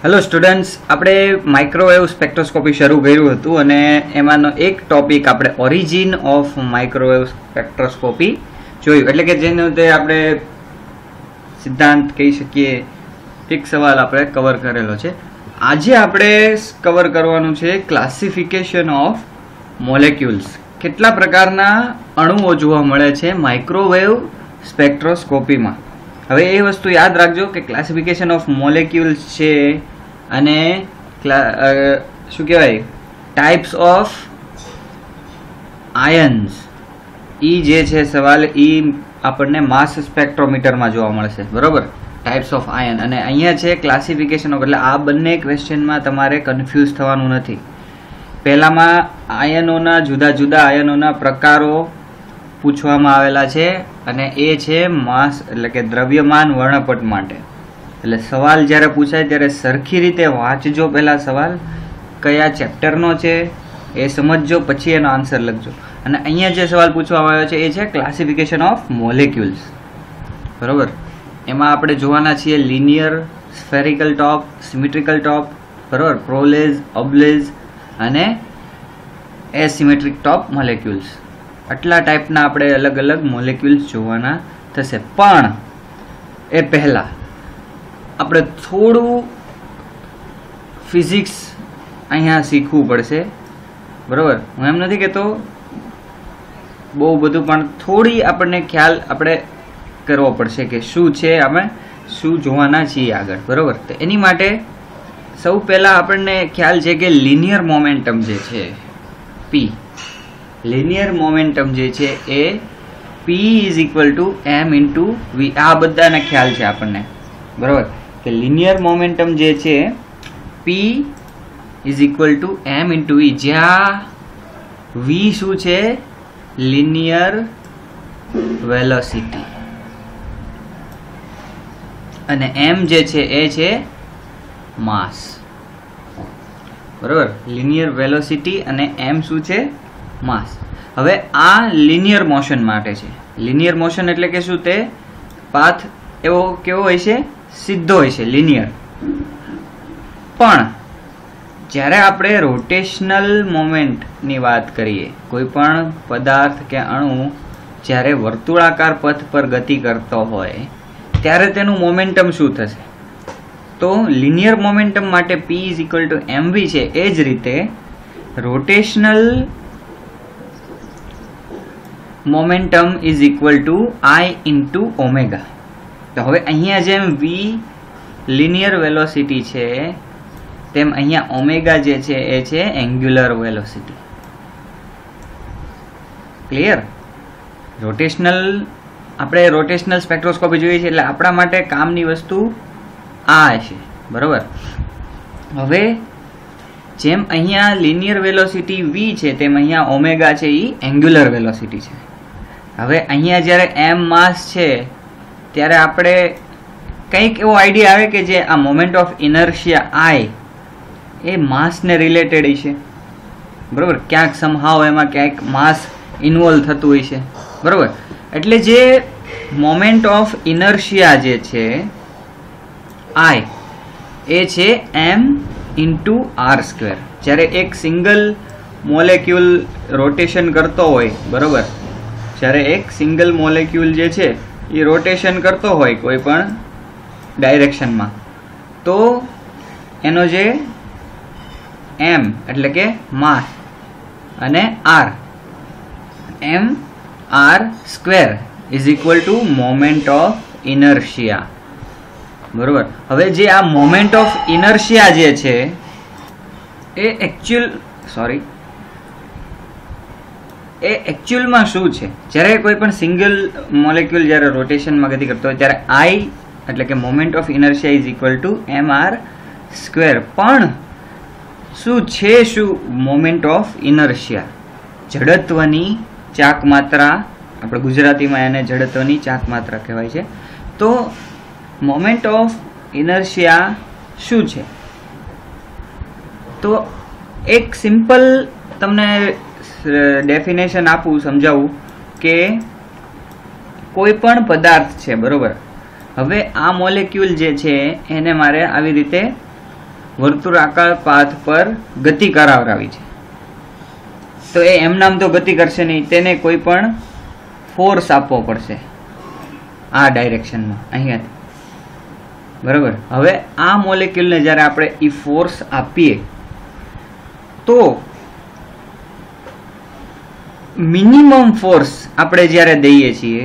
Hello students, આપણે microwave spectroscopy શરૂ કર્યું હતું અને એમાંનો એક ટોપિક આપણે ઓરિજિન ઓફ માઇક્રોવેવ સ્પેક્ટ્રોસ્કોપી જોયું, એટલે કે જેનો તે આપણે સિદ્ધાંત કહી શકીએ એક સવાલ આપણે કવર કરેલો છે. આજે આપણે કવર કરવાનું છે ક્લાસિફિકેશન ઓફ મોલેક્યુલ્સ. કેટલા પ્રકારના અણુઓ જોવા મળે છે માઇક્રોવેવ સ્પેક્ટ્રોસ્કોપીમાં. હવે એ વસ્તુ યાદ રાખજો કે ક્લાસિફિકેશન ઓફ મોલેક્યુલ્સ છે અને શું કહેવાય ટાઈપ્સ ઓફ આયન્સ, ઈ જે છે સવાલ ઈ આપણને માસ સ્પેક્ટ્રોમીટરમાં જોવા મળશે, બરોબર? Types of ion. અને અહીંયા છે ક્લાસિફિકેશન ઓફ, એટલે આ બંને ક્વેશ્ચનમાં તમારે કન્ફ્યુઝ થવાનું નથી. પહેલામાં આયનોના જુદા જુદા આયનોના પ્રકારો પૂછવામાં આવેલા છે અને એ છે માસ એટલે કે દ્રવ્યમાન વર્ણપટ માટે. એટલે સવાલ જ્યારે પૂછાય ત્યારે સરખી રીતે વાંચજો. પહેલા સવાલ કયા ચેપ્ટરનો છે એ સમજજો, પછી એનો આન્સર લખજો. અને અહીંયા જે સવાલ પૂછવામાં આવ્યો છે એ છે ક્લાસિફિકેશન ઓફ મોલેક્યુલ્સ, બરોબર? એમાં આપણે જોવાના છીએ લિનિયર, સ્ફેરિકલ ટોપ, સિમેટ્રિકલ ટોપ, બરોબર, પ્રોલેઝ, ઓબ્લેઝ અને એસિમેટ્રિક ટોપ મોલેક્યુલ્સ. આટલા ટાઈપના આપણે અલગ અલગ મોલેક્યુલ્સ જોવાના થશે. પણ એ પહેલા આપણે થોડું ફિઝિક્સ અહીંયા શીખવું પડશે, બરોબર? હું એમ નથી કહેતો બહુ બધું, પણ થોડી આપણને ખ્યાલ આપણે કરવો પડશે કે શું છે, આપણે શું જોવાના છીએ આગળ, બરોબર? તો એની માટે સૌ પહેલા આપણને ખ્યાલ છે કે લિનિયર મોમેન્ટમ જે છે પી, લિનિયર મોમેન્ટમ જે છે એ P is equal to m into V. આ બધાના ખ્યાલ છે આપણને, બરોબર? કે લિનિયર મોમેન્ટમ જે છે P is equal to m into V, જ્યાં v શું છે? લિનિયર વેલોસિટી, અને m જે છે એ છે માસ, બરોબર? લિનિયર વેલોસિટી અને m શું છે? માસ. હવે આ લિનિયર મોશન માટે છે. લિનિયર મોશન એટલે કે શું? તે પાથ એવો કેવો હોય છે? સીધો હોય છે, લિનિયર. પણ જ્યારે આપણે રોટેશનલ મોમેન્ટની વાત કરીએ, કોઈ પણ પદાર્થ કે અણુ જ્યારે વર્તુળાકાર પથ પર ગતિ કરતો હોય ત્યારે તેનું મોમેન્ટમ શું થશે? તો લિનિયર મોમેન્ટમ માટે P is equal two mv છે. એ જ રીતે rotational momentum is equal two I into omega. તો હવે અહીંયા જેમ v લિનિયર વેલોસિટી છે તેમ અહીંયા ઓમેગા જે છે એ છે એંગ્યુલર વેલોસિટી. ક્લિયર? રોટેશનલ, આપણે રોટેશનલ સ્પેક્ટ્રોસ્કોપી જોઈએ છે એટલે આપણા માટે કામની વસ્તુ આ છે, બરોબર? હવે જેમ અહીંયા લિનિયર વેલોસિટી v છે તેમ અહીંયા ઓમેગા છે એ એંગ્યુલર વેલોસિટી છે. હવે અહીંયા જ્યારે m માસ છે ત્યારે આપણે કંઈક એવો આઈડિયા આવે કે જે આ મોમેન્ટ ઓફ ઇનર્શિયા I એ માસને રિલેટેડ છે, બરોબર? ક્યાંક સમહાવ એમાં ક્યાંક માસ ઇન્વોલ્વ થતું હોય છે, બરોબર? એટલે જે મોમેન્ટ ઓફ ઇનર્શિયા જે છે I એ છે m ઇન્ટુ આર સ્ક્વેર. જ્યારે એક સિંગલ મોલેક્યુલ રોટેશન કરતો હોય, બરોબર? જ્યારે એક સિંગલ મોલેક્યુલ જે છે એ રોટેશન કરતો હોય કોઈ પણ ડાયરેક્શનમાં, તો એનો જે m એટલે કે માસ અને r, m r square is equal two moment of inertia, બરોબર? હવે જે આ મોમેન્ટ ઓફ ઇનર્શિયા જે છે એ એકચ્યુઅલમાં શું છે? જ્યારે કોઈ પણ સિંગલ મોલેક્યુલ જ્યારે રોટેશનમાં ગતિ કરતો હોય ત્યારે I એટલે કે moment of inertia is equal two mr square. પણ શું છે શું મોમેન્ટ ઓફ ઇનર્શિયા? જડત્વની ચાક માત્રા, આપણે ગુજરાતીમાં એને જડત્વની ચાક માત્રા કહેવાય છે. તો મોમેન્ટ ઓફ ઇનર્શિયા શું છે? તો એક સિમ્પલ તમને ડેફિનેશન આપું, સમજાવું કે કોઈ પણ પદાર્થ છે, બરોબર? હવે આ મોલેક્યુલ જે છે એને મારે આવી રીતે વર્તુળાકાર પાથ પર ગતિ કરાવરાવી છે, તો એ એમ નામ તો ગતિ કરશે નહીં, તેને કોઈ પણ ફોર્સ આપવો પડશે આ ડાયરેક્શનમાં અહીંયાથી. બરાબર. હવે આ મોલેક્યુલને જ્યારે આપણે એ ફોર્સ આપીએ તો મિનિમમ ફોર્સ આપણે જ્યારે દઈએ છીએ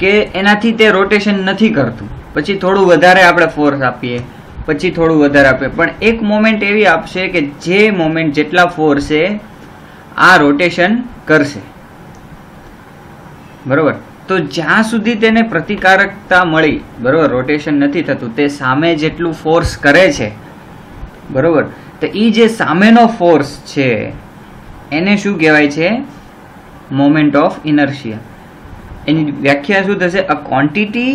કે એનાથી તે રોટેશન નથી કરતું, પછી થોડું વધારે આપણે ફોર્સ આપીએ, પછી થોડું વધારે આપીએ, પણ એક મોમેન્ટ એવી આપશે કે જે મોમેન્ટ જેટલા ફોર્સે આ રોટેશન કરશે. બરાબર. તો જ્યાં સુધી તેને પ્રતિકારકતા મળી, બરાબર, રોટેશન નથી થતું, તે સામે જેટલું ફોર્સ કરે છે, બરાબર, તો એ જે સામેનો ફોર્સ છે એને શું કહેવાય છે? Moment of inertia. એની વ્યાખ્યા શું થશે? અ quantity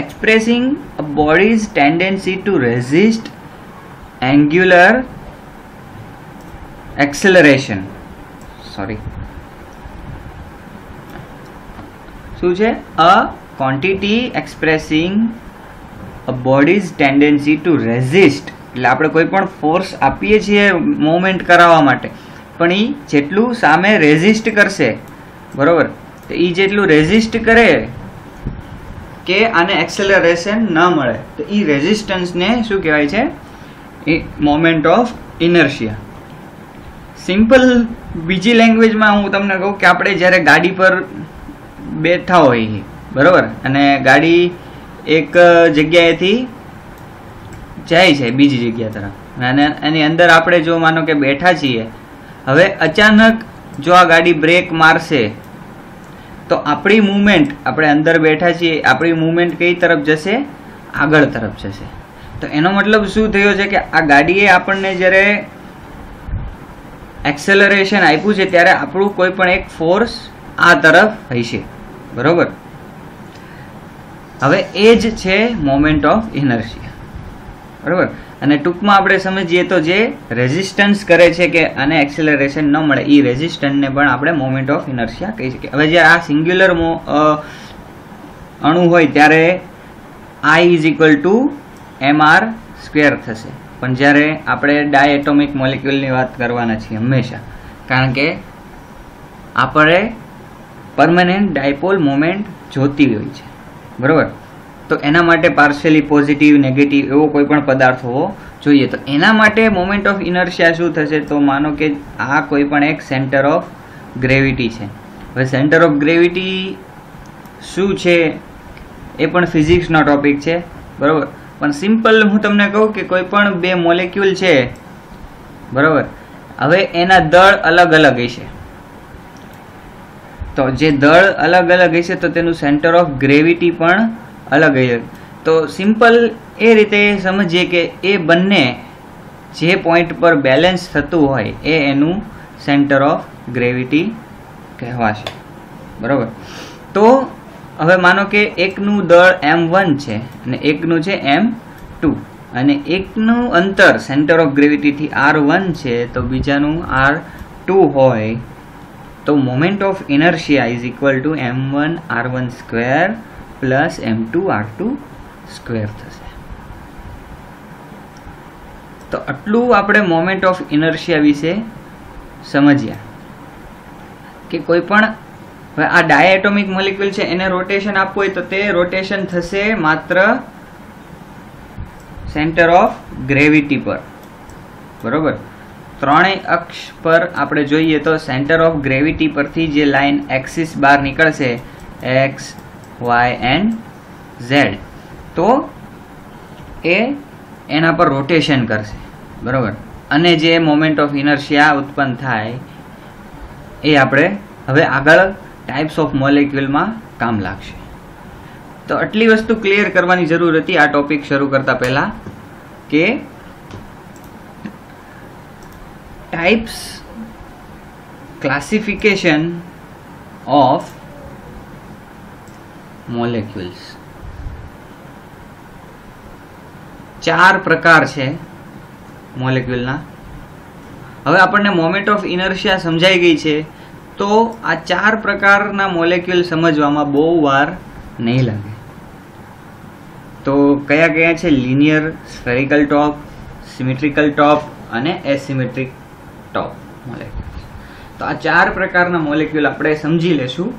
expressing a body's tendency to resist angular acceleration. Sorry. શું છે? A quantity expressing a body's tendency to resist. એટલે આપણે કોઈ પણ ફોર્સ આપીએ છીએ મોમેન્ટ કરાવવા માટે, પણ એ જેટલું સામે રેઝિસ્ટ કરશે, બરોબર, તો એ જેટલું રેઝિસ્ટ કરે કે આને એક્સેલરેશન ન મળે, તો એ રેઝિસ્ટન્સને શું કહેવાય છે? એ મોમેન્ટ ઓફ ઇનર્શિયા. સિમ્પલ બીજી લેંગ્વેજમાં હું તમને કહું કે આપણે જ્યારે ગાડી પર બેઠા હોઈએ, બરાબર, અને ગાડી એક જગ્યાએથી જાય છે બીજી જગ્યા તરફ, અને એની અંદર આપણે જો માનો કે બેઠા છીએ, હવે અચાનક જો આ ગાડી બ્રેક મારશે તો આપણી મૂવમેન્ટ, આપણે અંદર બેઠા છીએ, આપણી મૂવમેન્ટ કઈ તરફ જશે? આગળ તરફ જશે. તો એનો મતલબ શું થયો છે કે આ ગાડીએ આપણને જ્યારે એક્સેલરેશન આપ્યું છે ત્યારે આપણું કોઈ પણ એક ફોર્સ આ તરફ હશે, બરોબર. હવે એ જ છે મોમેન્ટ ઓફ ઇનર્શિયા, બરોબર. અને ટૂંકમાં આપણે સમજીએ તો જે રેઝિસ્ટન્સ કરે છે કે આને એક્સેલરેશન ન મળે, એ રેઝિસ્ટન્સને પણ આપણે મોમેન્ટ ઓફ ઇનર્શિયા કહી શકીએ. હવે જ્યારે આ સિંગ્યુલર અણુ હોય ત્યારે I is equal two mr square થશે, પણ જ્યારે આપણે ડાયએટોમિક મોલેક્યુલની વાત કરવાના છીએ હંમેશા, કારણ કે આપણે પરમેનન્ટ ડાયપોલ મોમેન્ટ જોતી હોય છે, બરોબર. તો એના માટે પાર્શિયલી પોઝિટિવ, નેગેટિવ એવો કોઈ પણ પદાર્થ હોવો જોઈએ. તો એના માટે મોમેન્ટ ઓફ ઇનર્શિયા શું થશે? તો માનો કે આ કોઈ પણ એક સેન્ટર ઓફ ગ્રેવિટી છે. હવે સેન્ટર ઓફ ગ્રેવિટી શું છે એ પણ ફિઝિક્સનો ટોપિક છે, બરાબર. પણ સિમ્પલ હું તમને કહું કે કોઈ પણ બે મોલેક્યુલ છે, બરાબર, હવે એના દળ અલગ અલગ હશે, તો જે દળ અલગ અલગ હશે તો તેનું સેન્ટર ઓફ ગ્રેવિટી પણ અલગ હશે. તો સિમ્પલ એ રીતે સમજીએ કે એ બંને જે પોઈન્ટ પર બેલેન્સ થતું હોય એ એનું સેન્ટર ઓફ ગ્રેવિટી કહેવાશે, બરાબર. તો હવે માનો કે એકનું દળ m1 છે અને એકનું છે m2, અને એકનું અંતર સેન્ટર ઓફ ગ્રેવિટીથી r1 છે તો બીજાનું r2 હોય, તો moment of inertia is equal two m1 r1 square plus m2 r2 square થશે. તો આટલું આપણે મોમેન્ટ ઓફ ઇનર્શિયા વિશે સમજ્યા કે કોઈ પણ આ ડાયએટોમિક મોલેક્યુલ છે એને રોટેશન આપવું હોય તો તે રોટેશન થશે માત્ર સેન્ટર ઓફ ગ્રેવિટી પર, બરોબર. ત્રણેય અક્ષ પર આપણે જોઈએ તો સેન્ટર ઓફ ગ્રેવિટી પરથી જે લાઈન એક્સિસ બહાર નીકળશે x y and z, તો એ એના પર રોટેશન કરશે, બરોબર. અને જે મોમેન્ટ ઓફ ઇનર્શિયા ઉત્પન્ન થાય એ આપણે હવે આગળ ટાઈપ્સ ઓફ મોલેક્યુલમાં કામ લાગશે. તો આટલી વસ્તુ ક્લિયર કરવાની જરૂર હતી આ ટોપિક શરૂ કરતા પહેલા કે ટાઈપ્સ, ક્લાસિફિકેશન ઓફ મોલેક્યુલ્સ. 4 પ્રકાર છે મોલેક્યુલના. હવે આપણને મોમેન્ટ ઓફ ઇનર્શિયા સમજાઈ ગઈ છે, તો આ 4 પ્રકારના મોલેક્યુલ સમજવામાં બહુ વાર નહીં લાગે. તો કયા કયા છે? લિનિયર, સ્ફેરિકલ ટોપ, સિમેટ્રિકલ ટોપ અને એસિમેટ્રિક ટોપ મોલેક્યુલ. તો આ 4 પ્રકારના મોલેક્યુલ આપણે સમજી લેશું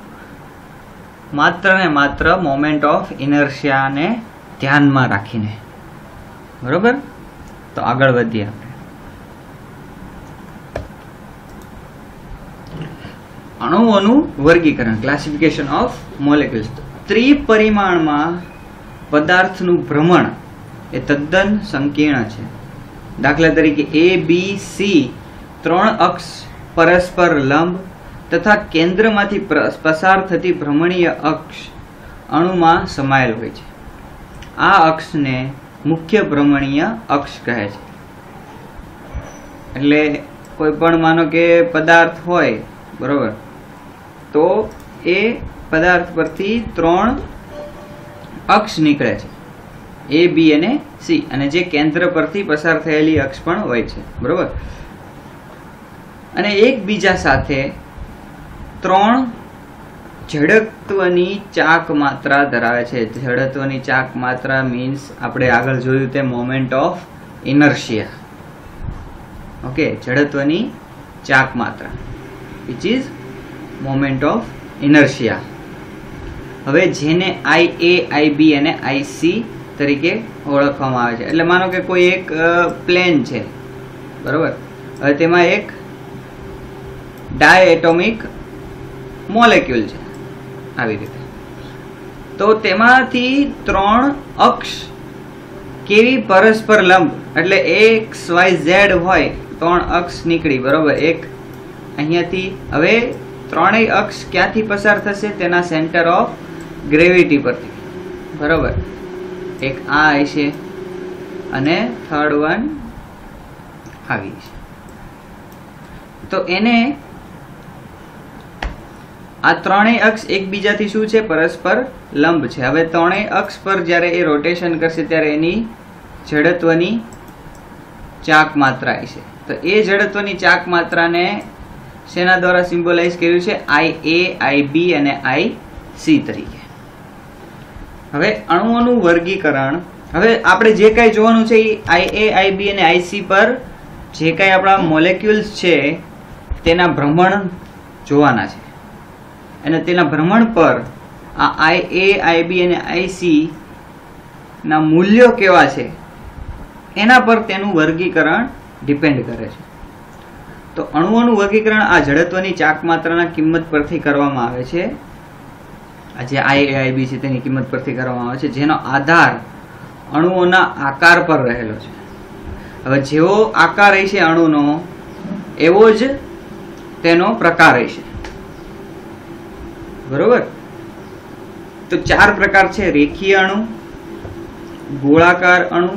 માત્ર ને માત્ર મોમેન્ટ ઓફ ઇનર્શિયાને ધ્યાનમાં રાખીને. બરોબર? તો આગળ વધીએ આપણે. અણુઓનું વર્ગીકરણ, ક્લાસિફિકેશન ઓફ મોલેક્યુલ્સ. ત્રિપરિમાણમાં પદાર્થનું ભ્રમણ એ તદ્દન સંકીર્ણ છે. દાખલા તરીકે ABC 3 અક્ષ પરસ્પર લંબ તથા કેન્દ્રમાંથી પસાર થતી ભ્રમણીય અક્ષ અણુમાં સમાયેલ હોય છે. આ અક્ષને મુખ્ય ભ્રમણીય અક્ષ કહે છે. એટલે કોઈ પણ માનો કે પદાર્થ હોય, બરોબર, તો એ પદાર્થ પરથી 3 અક્ષ નીકળે છે, A, B અને C, અને જે કેન્દ્ર પરથી પસાર થયેલી અક્ષ પણ હોય છે. બરોબર? અને એકબીજા સાથે 3 જડત્વની ચાક માત્રા ધરાવે છે. જડત્વની ચાક માત્રા મીન્સ આપણે આગળ જોયું તે મોમેન્ટ ઓફ ઇનર્શિયા. ઓકે, જડત્વની ચાક માત્રા which is moment of inertia. હવે જેને IA, IB અને IC તરીકે ઓળખવામાં આવે છે. એટલે માનો કે કોઈ એક પ્લેન છે, બરોબર, હવે તેમાં એક ડાયએટોમિક મોલેક્યુલ છે, આવી રીતે. તો તેમાંથી 3 અક્ષ કેવી પરસ્પર લંબ, એટલે XYZ હોય, 3 અક્ષ નીકળી, બરોબર, એક અહીંયાથી. હવે 3 અક્ષ ક્યાંથી પસાર થશે? તેના સેન્ટર ઓફ ગ્રેવિટી પરથી. બરોબર, એક આ હશે અને થર્ડ વન આવી છે. તો એને આ 3 અક્ષ એકબીજાથી શું છે? પરસ્પર લંબ છે. હવે 3 અક્ષ પર જ્યારે એ રોટેશન કરશે ત્યારે એની જડત્વની ચાક માત્રા છે. તો એ જડત્વની ચાક માત્રાને શેના દ્વારા સિમ્બોલાઇઝ કર્યું છે? IA, IB અને IC તરીકે. હવે અણુઓનું વર્ગીકરણ. હવે આપણે જે કાંઈ જોવાનું છે એ IA, IB અને IC પર જે કાંઈ આપણા મોલેક્યુલ્સ છે તેના ભ્રમણ જોવાના છે, અને તેના ભ્રમણ પર આ IA, IB અને IC ના મૂલ્યો કેવા છે એના પર તેનું વર્ગીકરણ ડિપેન્ડ કરે છે. તો અણુઓનું વર્ગીકરણ આ જડત્વની ચાક માત્રાના કિંમત પરથી કરવામાં આવે છે. આ જે IA, IB છે તેની કિંમત પરથી કરવામાં આવે છે, જેનો આધાર અણુઓના આકાર પર રહેલો છે. હવે જેવો આકાર હશે અણુનો એવો જ તેનો પ્રકાર હશે. બરોબર? તો 4 પ્રકાર છે: રેખીય અણુ, ગોળાકાર અણુ,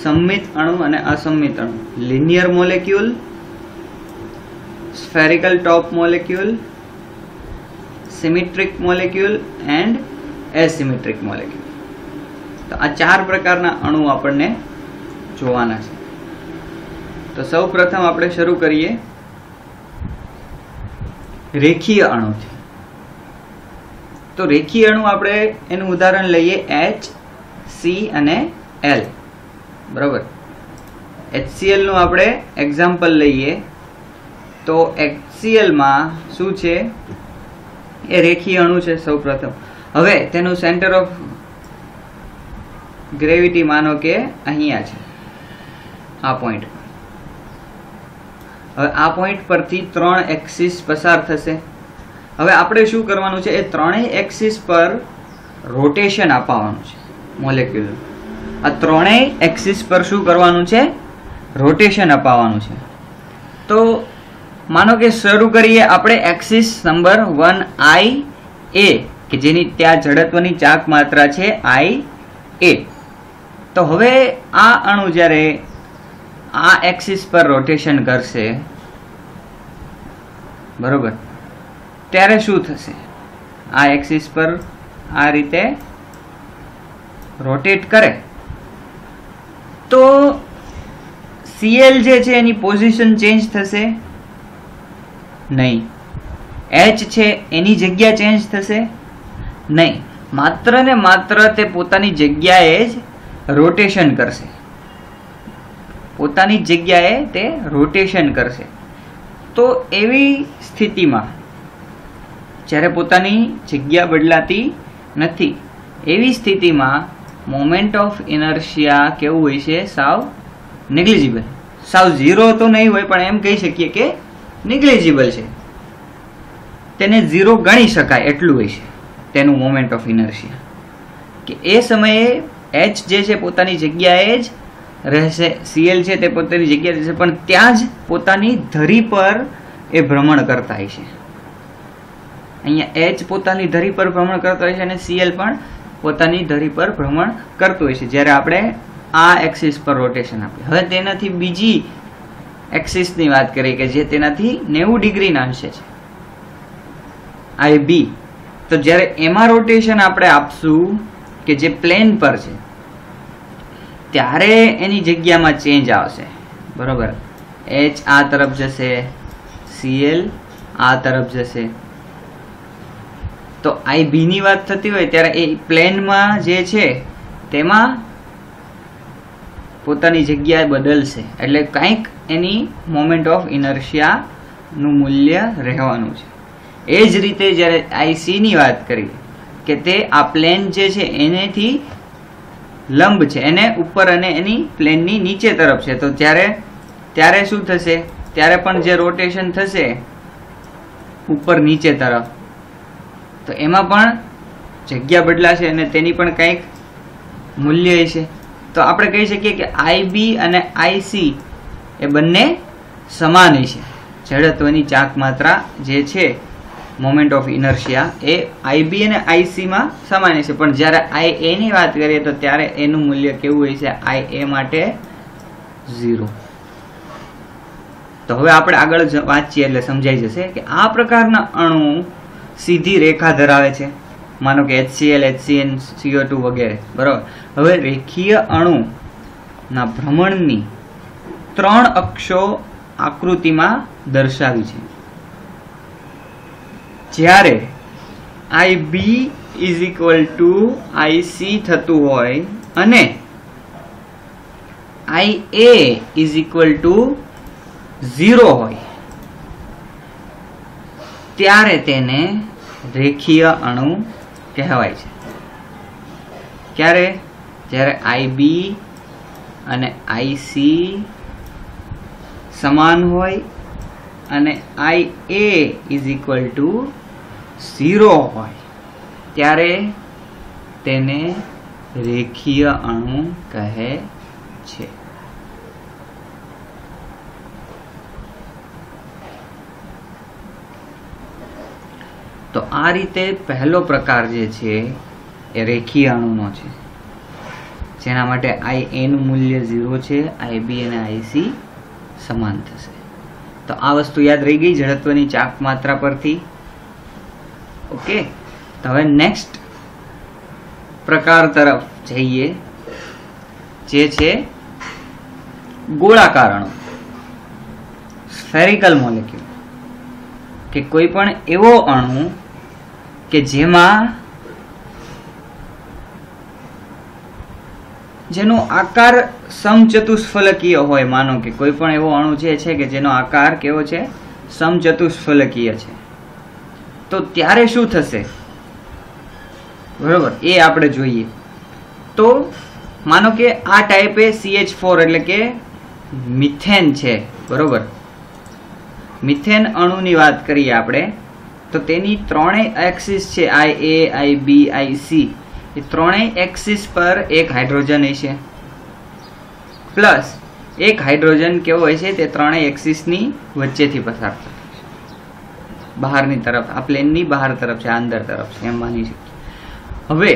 સમમિત અણુ અને અસમમિત અણુ, linear molecule, spherical top molecule, symmetric molecule and asymmetric molecule. તો આ 4 પ્રકારના અણુ આપણને જોવાના છે. તો સૌ પ્રથમ આપણે શરૂ કરીએ રેખીય અણુથી. તો રેખીય અણુ આપણે એનું ઉદાહરણ લઈએ H, C અને L. બરોબર? HCl નું આપણે એક્ઝામ્પલ લઈએ. તો HCl માં શું છે? એ રેખીય અણુ છે સૌ પ્રથમ. હવે તેનું સેન્ટર ઓફ ગ્રેવિટી માનો કે અહીંયા છે, આ પોઈન્ટ. હવે આ પોઈન્ટ પરથી 3 એક્સિસ પસાર થશે. હવે આપણે શું કરવાનું છે? એ 3 એક્સિસ પર રોટેશન અપાવવાનું છે મોલેક્યુલ. આ 3 એક્સિસ પર શું કરવાનું છે? રોટેશન અપાવવાનું છે. તો માનો કે શરૂ કરીએ આપણે એક્સિસ નંબર 1IA, કે જેની ત્યાં જડત્વની ચાક માત્રા છે IA. તો હવે આ અણુ જ્યારે આ એક્સિસ પર રોટેશન કરશે, બરોબર, ત્યારે શું થશે? આ એક્સિસ પર આ રીતે રોટેટ કરે તો Cl જે છે એની પોઝિશન ચેન્જ થશે નહીં. H છે એની જગ્યા ચેન્જ થશે નહીં. માત્ર ને માત્ર તે પોતાની જગ્યાએ જ રોટેશન કરશે, પોતાની જગ્યાએ તે રોટેશન કરશે. તો એવી સ્થિતિમાં જ્યારે પોતાની જગ્યા બદલાતી નથી, એવી સ્થિતિમાં મોમેન્ટ ઓફ ઇનર્શિયા કેવું હોય છે? સાવ નેગ્લિજિબલ. સાવ ઝીરો તો નહીં હોય, પણ એમ કહી શકીએ કે નેગ્લિજિબલ છે, તેને ઝીરો ગણી શકાય એટલું હોય છે તેનું મોમેન્ટ ઓફ ઇનર્શિયા. કે એ સમયે એચ જે છે પોતાની જગ્યાએ જ રહેશે, સીએલ છે તે પોતાની જગ્યાએ રહેશે, પણ ત્યાં જ પોતાની ધરી પર એ ભ્રમણ કરતા હોય છે. અહીંયા એચ પોતાની ધરી પર ભ્રમણ કરતો હોય છે અને સીએલ પણ પોતાની ધરી પર ભ્રમણ કરતું હોય છે જ્યારે આપણે આ એક્સિસ પર રોટેશન આપીએ. હવે તેનાથી બીજી એક્સિસની વાત કરીએ કે જે તેનાથી 90 ડિગ્રીના અંશે છે, આઈ બી. તો જ્યારે એમાં રોટેશન આપણે આપશું કે જે પ્લેન પર છે, ત્યારે એની જગ્યામાં ચેન્જ આવશે. બરોબર, એચ આ તરફ જશે, સીએલ આ તરફ જશે. તો આઈ બી ની વાત થતી હોય ત્યારે એ પ્લેનમાં જે છે તેમાં પોતાની જગ્યાએ બદલશે, એટલે કંઈક એની મોમેન્ટ ઓફ ઇનર્શિયાનું મૂલ્ય રહેવાનું છે. એ જ રીતે જ્યારે આઈસી ની વાત કરીએ કે તે આ પ્લેન જે છે એનેથી લંબ છે, એને ઉપર અને એની પ્લેનની નીચે તરફ છે, તો ત્યારે શું થશે? ત્યારે પણ જે રોટેશન થશે ઉપર નીચે તરફ, તો એમાં પણ જગ્યા બદલાશે અને તેની પણ કંઈક મૂલ્ય હશે. તો આપણે કહી શકીએ કે આઈ બી અને આઈસી એ બંને સમાન હશે. જડત્વની ચાક માત્રા જે છે moment of inertia A I B અને આઈસી માં સમાન હશે, પણ જ્યારે આઈ એ ની વાત કરીએ તો ત્યારે એનું મૂલ્ય કેવું હોય છે? આઈ એ માટે 0. તો હવે આપણે આગળ વાંચીએ એટલે સમજાઈ જશે કે આ પ્રકારના અણુ સીધી રેખા ધરાવે છે, માનો કે HCl, HCN, CO2 વગેરે. બરાબર. હવે રેખીય અણુના ભ્રમણની 3 અક્ષો આકૃતિમાં દર્શાવી છે. જ્યારે IB = IC થતું હોય અને IA = 0 હોય ત્યારે તેને રેખીય અણુ કહેવાય છે. ક્યારે? જ્યારે IB અને IC સમાન હોય અને IA = 0 હોય ત્યારે તેને રેખીય અણુ કહે છે. તો આ રીતે પહેલો પ્રકાર જે છે એ રેખીય અણુનો છે, જેના માટે IA નું મૂલ્ય 0 છે, IB અને IC સમાન થશે. તો આ વસ્તુ યાદ રહી ગઈ જડત્વની ચાક માત્રા પરથી. ઓકે, તો હવે નેક્સ્ટ પ્રકાર તરફ જઈએ, જે છે ગોળાકાર અણુ, સ્ફેરિકલ મોલેક્યુલ. કે કોઈ પણ એવો અણુ કે જેનો આકાર સમચતુષ્ફલકીય હોય. માનો કે કોઈ પણ એવો અણુ છે કે જેનો આકાર કેવો છે? સમચતુષ્ફલકીય છે. તો ત્યારે શું થશે? બરોબર, એ આપણે જોઈએ. તો માનો કે આ ટાઈપે CH4 એટલે કે મિથેન છે. બરોબર, મિથેન અણુની વાત કરીએ આપણે તો તેની ત્રણેય એક્સિસ છે, IA, IB, IC. એ ત્રણેય એક્સિસ પર એક હાઇડ્રોજન હશે, પ્લસ એક હાઇડ્રોજન કેવો હોય છે? તે ત્રણેય એક્સિસની વચ્ચેથી પસાર થાય બહારની તરફ. આ પ્લેનની બહાર તરફ છે, અંદર તરફ છે, એમ માની શકીએ. હવે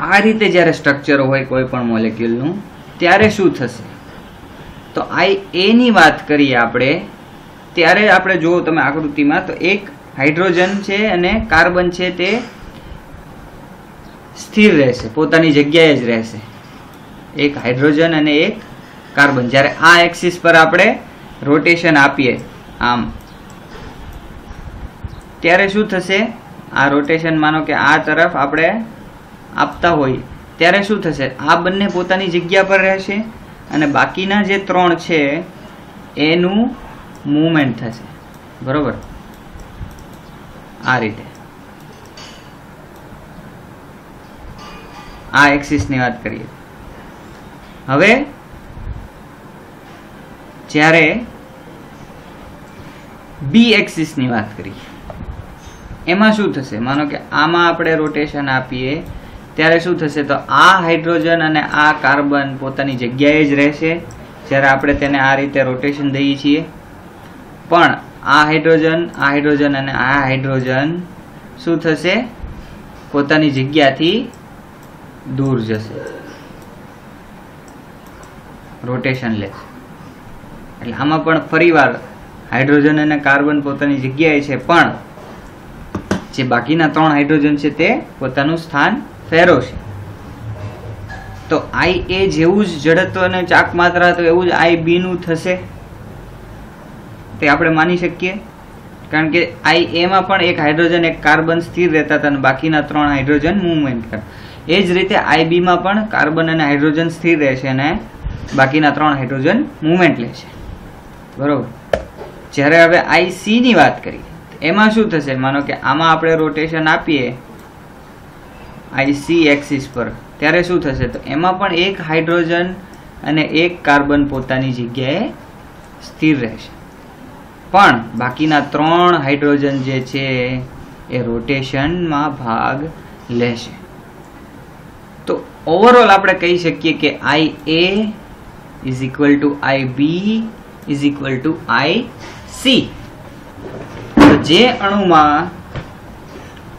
આ રીતે જ્યારે સ્ટ્રક્ચર હોય કોઈ પણ મોલેક્યુલનું, ત્યારે શું થશે? તો IA ની વાત કરીએ આપણે ત્યારે આપણે જો તમે આકૃતિમાં, તો એક હાઇડ્રોજન છે અને કાર્બન છે તે સ્થિર રહેશે, પોતાની જગ્યાએ જ રહેશે. એક હાઇડ્રોજન અને એક કાર્બન. જ્યારે આ એક્સિસ પર આપણે રોટેશન આપીએ આમ, ત્યારે શું થશે? આ રોટેશન માનો કે આ તરફ આપણે આપતા હોય ત્યારે શું થશે, આ બંને પોતાની જગ્યા પર રહેશે અને બાકીના જે 3 છે એનું મૂવમેન્ટ થશે. બરોબર, આ રીતે આ એક્સિસની વાત કરીએ. હવે જ્યારે બી એક્સિસની વાત કરીએ એમાં શું થશે, માનો કે આમાં આપણે રોટેશન આપીએ ત્યારે શું થશે, તો આ હાઇડ્રોજન અને આ કાર્બન પોતાની જગ્યાએ જ રહેશે જ્યારે આપણે તેને આ રીતે રોટેશન દઈએ છીએ. પણ આ હાઇડ્રોજન અને આ હાઇડ્રોજન શું થશે, પોતાની જગ્યાથી દૂર જશે, રોટેશન લેશે. એટલે આમાં પણ ફરીવાર હાઇડ્રોજન અને કાર્બન પોતાની જગ્યાએ છે, પણ જે બાકીના 3 હાઇડ્રોજન છે તે પોતાનું સ્થાન ફેરવશે. તો આઈ એ જેવું જ જડત્વ અને ચાક માત્રા તો એવું જ આઈ બી નું થશે, તે આપણે માની શકીએ. કારણ કે આઈ એમાં પણ એક હાઇડ્રોજન એક કાર્બન સ્થિર રહેતા હતા અને બાકીના 3 હાઇડ્રોજન મૂવમેન્ટ કરે. એ જ રીતે આઈ બી માં પણ કાર્બન અને હાઇડ્રોજન સ્થિર રહેશે અને બાકીના 3 હાઇડ્રોજન મૂવમેન્ટ લેશે. બરોબર. જ્યારે હવે આઈ સી ની વાત કરીએ એમાં શું થશે, માનો કે આમાં આપણે રોટેશન આપીએ આઈ સી એક્સિસ પર ત્યારે શું થશે, તો એમાં પણ એક હાઇડ્રોજન અને એક કાર્બન પોતાની જગ્યાએ સ્થિર રહેશે, પણ બાકીના 3 હાઇડ્રોજન જે છે એ રોટેશનમાં ભાગ લેશે. તો ઓવરઓલ આપણે કહી શકીએ કે I A is equal to I B is equal to I C. જે અણુમાં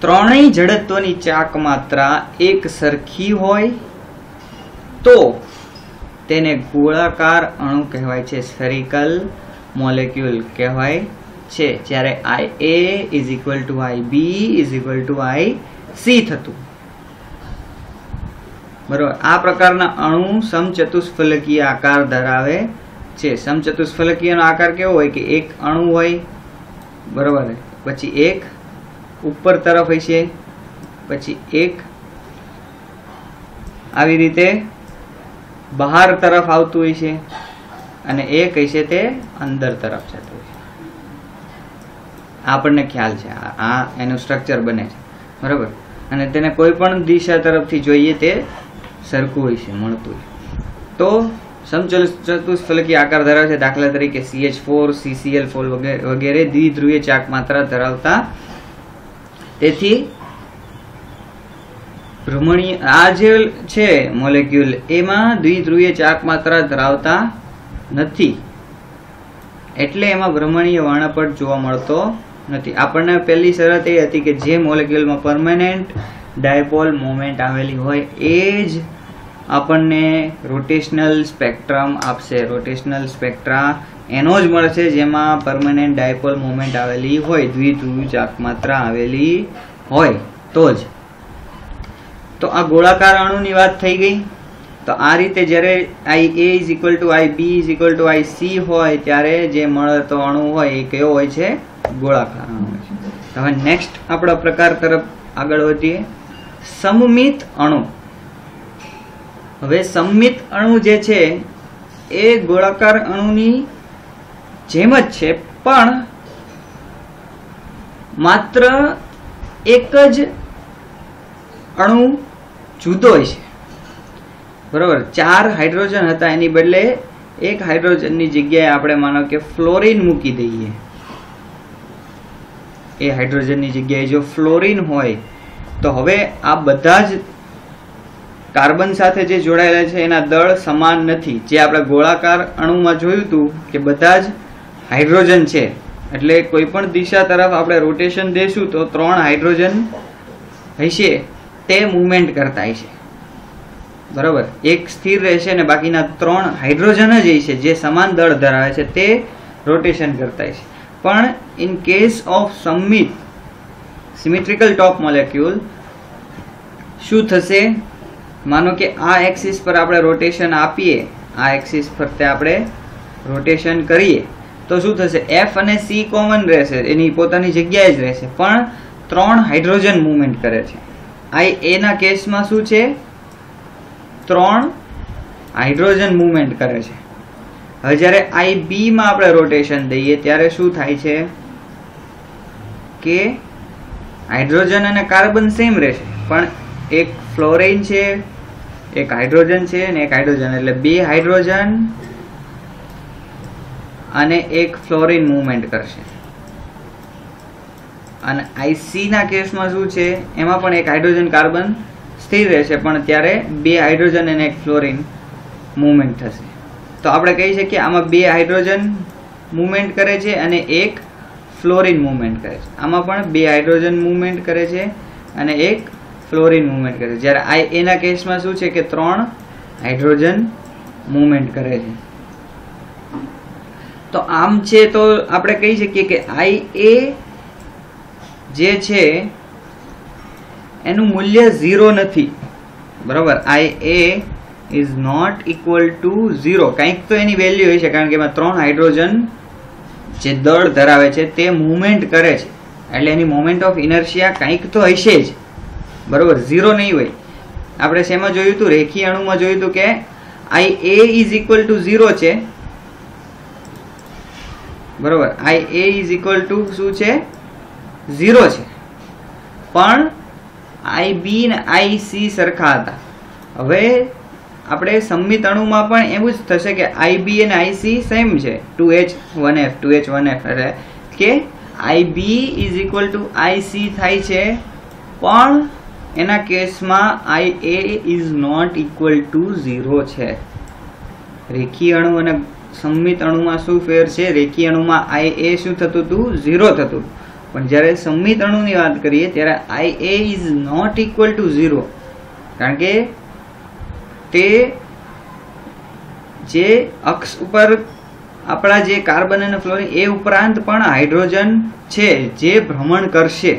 3 જડત્વની ચાક માત્રા એક સરખી હોય તો તેને ગોળાકાર અણુ કહેવાય છે, સ્ફેરિકલ મોલેક્યુલ કહેવાય છે. જ્યારે I A is equal to I B is equal to I C થતું. બરોબર. આ પ્રકારના અણુ સમચતુષ્ફલકીય આકાર ધરાવે છે. સમચતુષ્ફલકીયનો આકાર કેવો હોય કે એક અણુ હોય, બરોબર, પછી એક ઉપર તરફ હશે, પછી એક આવી રીતે બહાર તરફ આવતું હોય છે અને એક હશે તે અંદર તરફ જતું હોય છે. આપણને ખ્યાલ છે, આ એનું સ્ટ્રક્ચર બને છે. બરોબર. અને તેને કોઈ પણ દિશા તરફથી જોઈએ તે સરખું હોય છે, મળતું હોય. તો સમચતુષ્ફલકીય આકાર ધરાવે છે. દાખલા તરીકે CH4, CCl4 વગેરે દ્વિધ્રુવીય ચાક માત્રા ધરાવતા. તેથી ભ્રમણીય આ જે છે મોલેક્યુલ એમાં દ્વિધ્રુવીય ચાક માત્રા ધરાવતા નથી, એટલે એમાં ભ્રમણીય વર્ણપટ જોવા મળતો નથી. આપણને પહેલી શરત એ હતી કે જે મોલેક્યુલમાં પરમેનન્ટ ડાયપોલ મોમેન્ટ આવેલી હોય એ જ આપણને રોટેશનલ સ્પેક્ટ્રમ આપશે. રોટેશનલ સ્પેક્ટ્રા એનો જ મળશે જેમાં પરમેનન્ટ ડાયપોલ મોમેન્ટ આવેલી હોય, દ્વિધ્રુવી ચાક માત્રા આવેલી હોય તો જ. તો આ ગોળાકાર અણુની વાત થઈ ગઈ. તો આ રીતે જ્યારે I A is equal to I B is equal to I C હોય ત્યારે જે મળતો અણુ હોય એ કયો હોય છે, ગોળાકાર અણુ હોય છે. હવે નેક્સ્ટ આપણા પ્રકાર તરફ આગળ વધીએ, સમમિત અણુ. હવે સમમિત અણુ જે છે એ ગોળાકાર અણુની જેમ જ છે, પણ માત્ર એક જ અણુ જુદો છે. બરોબર. 4 હાઇડ્રોજન હતા એની બદલે એક હાઇડ્રોજનની જગ્યાએ આપણે માનો કે ફ્લોરિન મૂકી દઈએ. એ હાઇડ્રોજનની જગ્યાએ જો ફ્લોરિન હોય તો હવે આ બધા જ કાર્બન સાથે જે જોડાયેલા છે એના દળ સમાન નથી. જે આપણે ગોળાકાર અણુમાં જોયું હતું કે બધા જ હાઇડ્રોજન છે, એટલે કોઈ પણ દિશા તરફ આપણે રોટેશન દેશું તો 3 હાઇડ્રોજન હશે તે મૂવમેન્ટ કરતા હશે. બરોબર. એક સ્થિર રહેશે અને બાકીના 3 હાઇડ્રોજન જ હશે જે સમાન દળ ધરાવે છે તે રોટેશન કરતા હશે. પણ in case of symmetrical top molecule શું થશે, માનો કે આ એક્સિસ પર આપણે રોટેશન આપીએ, આ એક્સિસ પર તે આપણે રોટેશન કરીએ તો શું થશે, F અને C કોમન રહેશે, એની પોતાની જગ્યાએ જ રહેશે, પણ 3 હાઇડ્રોજન મૂવમેન્ટ કરે છે. આઈ એ ના કેસમાં શું છે? 3 હાઇડ્રોજન મૂવમેન્ટ કરે છે. હવે જ્યારે આઈ બી માં આપણે રોટેશન દઈએ ત્યારે શું થાય છે કે હાઇડ્રોજન અને કાર્બન સેમ રહેશે, પણ એક ફ્લોરિન છે, એક હાઇડ્રોજન છે અને એક હાઇડ્રોજન, એટલે 2 હાઇડ્રોજન અને એક ફ્લોરિન મૂવમેન્ટ કરશે. અને આઈસી ના કેસમાં શું છે? એમાં પણ એક હાઇડ્રોજન કાર્બન સ્થિર રહેશે, પણ ત્યારે 2 હાઇડ્રોજન અને એક ફ્લોરિન મૂવમેન્ટ થશે. તો આપણે કહી શકીએ આમાં 2 હાઇડ્રોજન મૂવમેન્ટ કરે છે અને એક ફ્લોરિન મૂવમેન્ટ કરે છે. આમાં પણ 2 હાઇડ્રોજન મૂવમેન્ટ કરે છે અને એક ફ્લોરિન મૂવમેન્ટ કરે છે. જ્યારે આઈ એ ના કેસમાં શું છે કે 3 હાઇડ્રોજન મૂવમેન્ટ કરે છે. તો આમ છે તો આપણે કહી શકીએ કે આઈ એ જે છે એનું મૂલ્ય 0 નથી, બરાબર. આઈ A is not equal to 0. કંઈક તો એની વેલ્યુ હોય છે, કારણ કે એમાં 3 હાઇડ્રોજન જે દળ ધરાવે છે તે મૂવમેન્ટ કરે છે, એટલે એની મોમેન્ટ ઓફ ઇનર્શિયા કંઈક તો હશે જ, બરોબર. 0 નહીં હોય. આપણે શેમાં જોયું હતું? રેખીય અણુમાં જોયું હતું કે I A is equal to 0 છે, બરોબર. આઈ એ ઇઝ ઇક્વલ ટુ શું છે? 0 છે. પણ આઈ બી ને આઈ સી સરખા હતા. હવે આપણે સંમિત અણુમાં પણ એવું જ થશે કે આઈ બી અને આઈ સી સેમ છે, 2H1F 2H1F, એટલે કે I B is equal to I C થાય છે, પણ એના કેસમાં I A is not equal to 0 છે. રેખીય અણુ અને સંમિત અણુમાં શું ફેર છે? રેખીય અણુમાં આઈ એ શું થતું હતું? 0 થતું. પણ જ્યારે સંમિત અણુની વાત કરીએ ત્યારે આઈ A is not equal to 0, કારણ કે તે જે અક્ષ ઉપર આપણા જે કાર્બન અને ફ્લોરિન એ ઉપરાંત પણ હાઇડ્રોજન છે જે ભ્રમણ કરશે.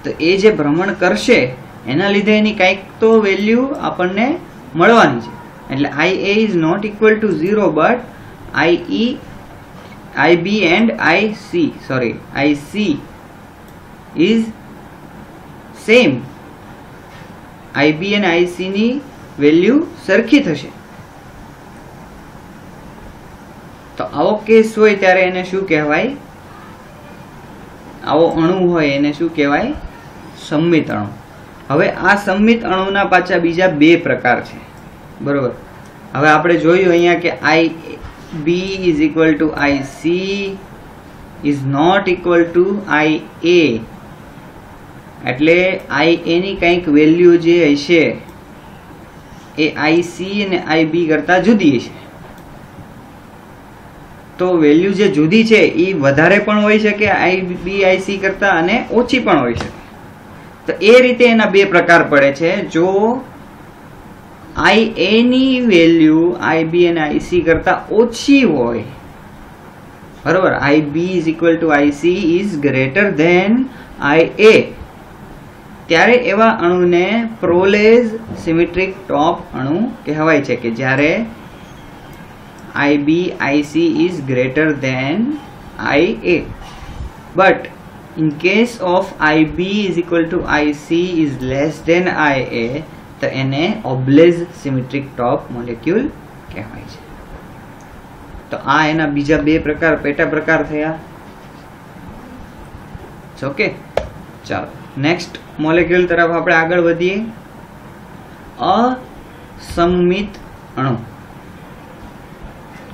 તો એ જે ભ્રમણ કરશે એના લીધે એની કંઈક તો વેલ્યુ આપણને મળવાની છે. એટલે I A is not equal to 0, but I B and I C is same. I B અને આઈ સી ની વેલ્યુ સરખી થશે. તો આવો કેસ હોય ત્યારે એને શું કહેવાય? આવો અણુ હોય એને શું કહેવાય? સંમિત અણુ. હવે આ સંમિત અણુના પાછા બીજા 2 પ્રકાર છે, બરોબર. હવે આપણે જોયું અહીંયા કે I B is equal to I C is not equal to I A, એટલે આઈ એ ની કંઈક વેલ્યુ જે હશે એ આઈ સી અને આઈ બી કરતા જુદી હશે. તો વેલ્યુ જે જુદી છે એ વધારે પણ હોઈ શકે આઈ બી આઈ સી કરતા, અને ઓછી પણ હોઈ શકે. તો એ રીતે એના 2 પ્રકાર પડે છે. જો આઈ એ ની વેલ્યુ આઈ બી અને આઈ સી કરતા ઓછી હોય, બરોબર, I B is equal to I C is greater than I A, ત્યારે એવા અણુને પ્રોલેજ સિમેટ્રિક ટોપ અણુ કહેવાય છે, કે જ્યારે I B I C is greater than I A. But in case of IB is equal to IC is less than IA, તો એને ઓબ્લેઝ symmetric ટોપ molecule કહેવાય છે. તો આ એના બીજા 2 પ્રકાર, પેટા પ્રકાર થયા. ઓકે, ચાલો નેક્સ્ટ મોલેક્યુલ તરફ આપણે આગળ વધીએ. અસમમિત અણુ,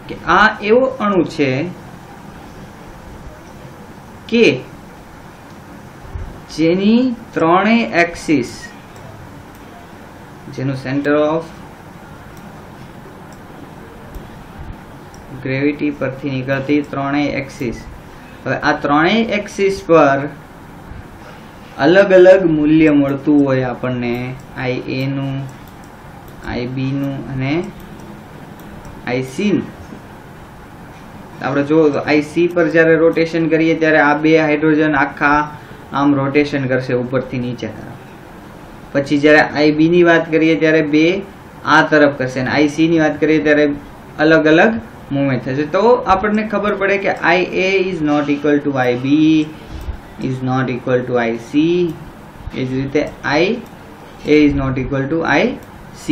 કે આ એવો અણુ છે કે જેની 3 એક્સિસ, જેનું સેન્ટર ઓફ ગ્રેવિટી પરથી નીકળતી 3 એક્સિસ, હવે આ 3 એક્સિસ પર અલગ અલગ મૂલ્ય મળતું હોય આપણને, આઈ એ નું, આઈ બી નું અને આઈ સી નું. આપણે જો આઈ સી પર જ્યારે રોટેશન કરીએ ત્યારે આ 2 હાઇડ્રોજન આખા આમ રોટેશન કરશે ઉપરથી નીચે તરફ. પછી જ્યારે આઈ બી ની વાત કરીએ ત્યારે 2 આ તરફ કરશે, અને આઈ સી ની વાત કરીએ ત્યારે અલગ અલગ મુવમેન્ટ થશે. તો આપણને ખબર પડે કે IA is not equal to IB is not equal to IC. એ જ રીતે IA is not equal to IC.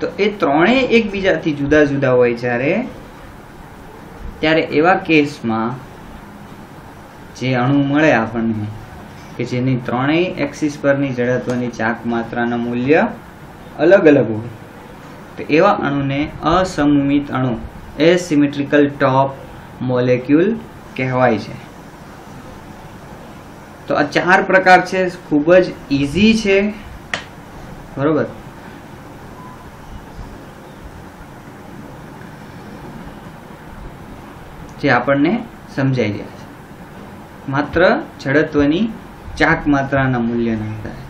તો એ ત્રણેય એકબીજાથી જુદા જુદા હોય ત્યારે એવા કેસમાં જે અણુ મળે આપણને કે જેની ત્રણેય એક્સિસ પરની જડત્વની ચાક માત્રાના મૂલ્ય અલગ અલગ હોય, તો એવા અણુને અસમમિત અણુ એસિમેટ્રિકલ ટોપ મોલેક્યુલ કહેવાય છે. તો આ 4 પ્રકાર છે, ખૂબ જ ઈઝી છે, બરોબર. જે આપણને સમજાઈ ગયા છે માત્ર જડત્વની ચાક માત્રાના મૂલ્યના આધારે.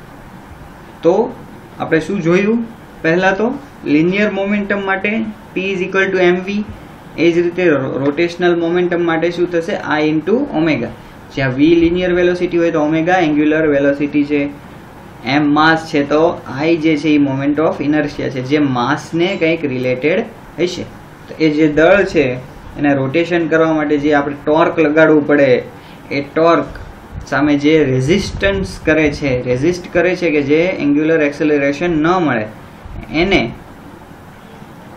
તો આપણે શું જોયું? પહેલા તો લિનિયર મોમેન્ટમ માટે P is equal two mv. એ જ રીતે રોટેશનલ મોમેન્ટમ માટે શું થશે? I into omega. જ્યાં v લિનિયર વેલોસિટી હોય તો ઓમેગા એંગ્યુલર વેલોસિટી છે, m માસ છે તો I જે છે એ મોમેન્ટ ઓફ ઇનર્શિયા છે, જે માસને કંઈક રિલેટેડ હશે. તો એ જે દળ છે એને રોટેશન કરવા માટે જે આપણે ટોર્ક લગાડવું પડે, એ ટોર્ક સામે જે રેઝિસ્ટન્સ રેઝિસ્ટ કરે છે કે જે એંગ્યુલર એક્સેલરેશન ન મળે, એને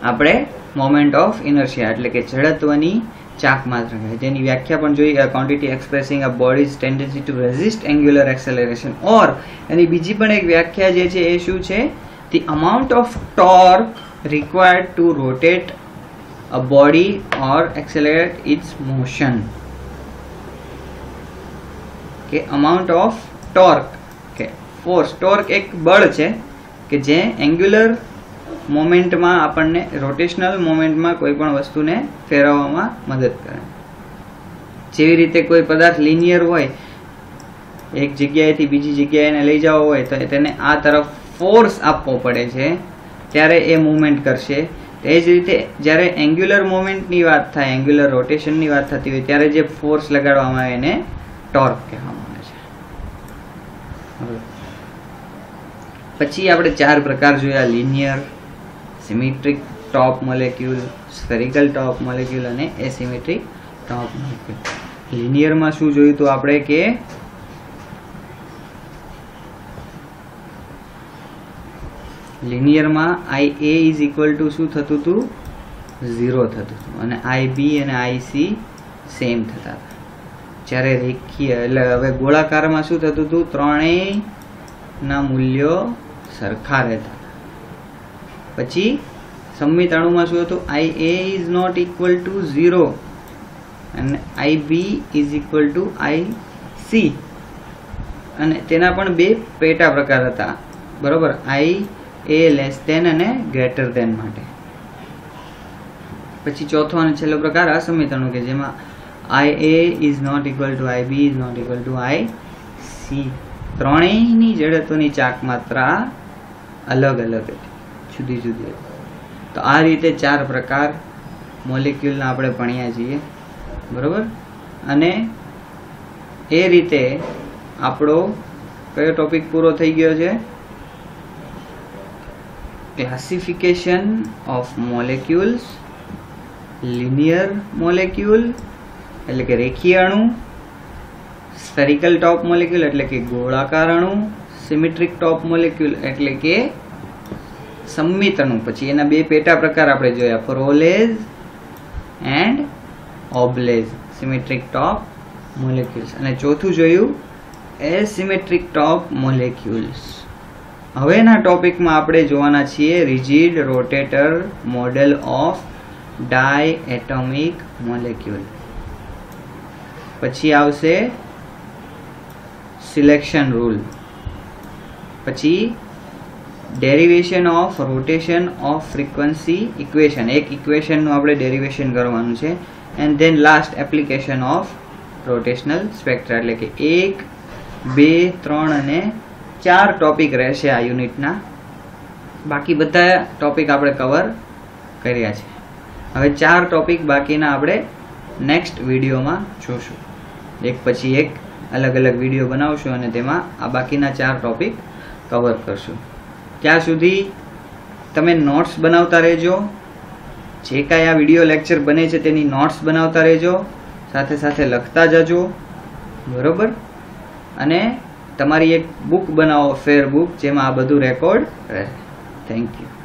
આપણે મોમેન્ટ ઓફ ઇનર્શિયા એટલે કે જડત્વની ચાક માત્રા કહેવાય. જેની વ્યાખ્યા પણ જોઈ, quantity expressing a body's tendency to resist angular acceleration. Or એની બીજી પણ એક વ્યાખ્યા જે છે એ શું છે? The amount of torque required to rotate a body or accelerate its motion. કે amount of torque કે force. ટોર્ક એક બળ છે કે જે એંગ્યુલર મોમેન્ટમાં આપણને રોટેશનલ મોમેન્ટમાં કોઈ પણ વસ્તુને ફેરવવામાં મદદ કરે. જેવી રીતે કોઈ પદાર્થ લિનિયર હોય, એક જગ્યાએથી બીજી જગ્યાએ લઈ જવો હોય તો તેને આ તરફ ફોર્સ આપવો પડે છે, ત્યારે એ મૂવમેન્ટ કરશે. એ જ રીતે જ્યારે એંગ્યુલર મોમેન્ટની વાત થાય, એંગ્યુલર રોટેશનની વાત થતી હોય, ત્યારે જે ફોર્સ લગાડવામાં આવે એને ટોર્ક કહેવામાં આવે છે. પછી આપણે 4 પ્રકાર જોયા: લિનિયર, સિમેટ્રિક ટોપ મોલેક્યુલ, સ્ફેરિકલ ટોપ મોલેક્યુલ અને એસિમેટ્રિક ટોપ મોલેક્યુલ. લિનિયરમાં શું જોયું હતું આપણે કે લિનિયરમાં IA ઇઝ ઇક્વલ ટુ શું થતું હતું? 0 થતું હતું, અને IB અને IC સેમ થતા હતા. જ્યારે રેખીય એટલે હવે ગોળાકારમાં શું થતું હતું? ત્રણેયના મૂલ્યો સરખા રહેતા. પછી સમમિત અણુમાં શું હતું? IA is not equal to 0 અને IB is equal to IC, અને તેના પણ 2 પેટા પ્રકાર હતા, બરોબર. IA લેસ ધેન અને ગ્રેટર ધેન માટે. પછી ચોથો અને છેલ્લો પ્રકાર અસમિત અણુ કે જેમાં IA is not equal to IB is not equal to IC. ત્રણેયની જડત્વની ચાક માત્રા અલગ અલગ હતી, જુદી જુદી હતી. તો આ રીતે 4 પ્રકાર મોલેક્યુલના આપણે ભણ્યા છીએ, બરોબર. અને એ રીતે આપણો કયો ટોપિક પૂરો થઈ ગયો છે? Classification of molecules, linear molecule એટલે કે રેખીય અણુ, સ્ફેરિકલ ટોપ મોલેક્યુલ એટલે કે ગોળાકાર અણુ, સિમેટ્રિક ટોપ મોલેક્યુલ એટલે કે સમમિત અણુ. પછી એના 2 પેટા પ્રકાર આપણે જોયા, ફરોલેઝ એન્ડ ઓબ્લેઝ સિમેટ્રિક ટોપ મોલેક્યુલ્સ. અને ચોથું જોયું એસિમેટ્રિક ટોપ મોલેક્યુલ્સ. હવેના ટોપિકમાં આપણે જોવાના છીએ rigid rotator model of diatomic molecule. પછી આવશે સિલેક્શન રૂલ. પછી derivation of rotation of frequency equation, એક ઇક્વેશનનું આપણે ડેરિવેશન કરવાનું છે. And then last application of rotational spectra, એટલે કે 1, 2, 3 અને 4 ટોપિક રહેશે આ યુનિટના. બાકી બધા ટોપિક આપણે કવર કર્યા છે. હવે 4 ટોપિક બાકીના આપણે નેક્સ્ટ વિડીયોમાં જોશું. એક પછી એક અલગ અલગ વિડીયો બનાવશું અને તેમાં આ બાકીના 4 ટોપિક કવર કરશું. ત્યાં સુધી તમે નોટ્સ બનાવતા રહેજો, જે કાંઈ આ વિડીયો લેક્ચર બને છે તેની નોટ્સ બનાવતા રહેજો, સાથે સાથે લખતા જજો, બરોબર. અને તમારી એક બુક બનાવો, ફેર બુક, જેમાં આ બધું રેકોર્ડ રહે. Thank you.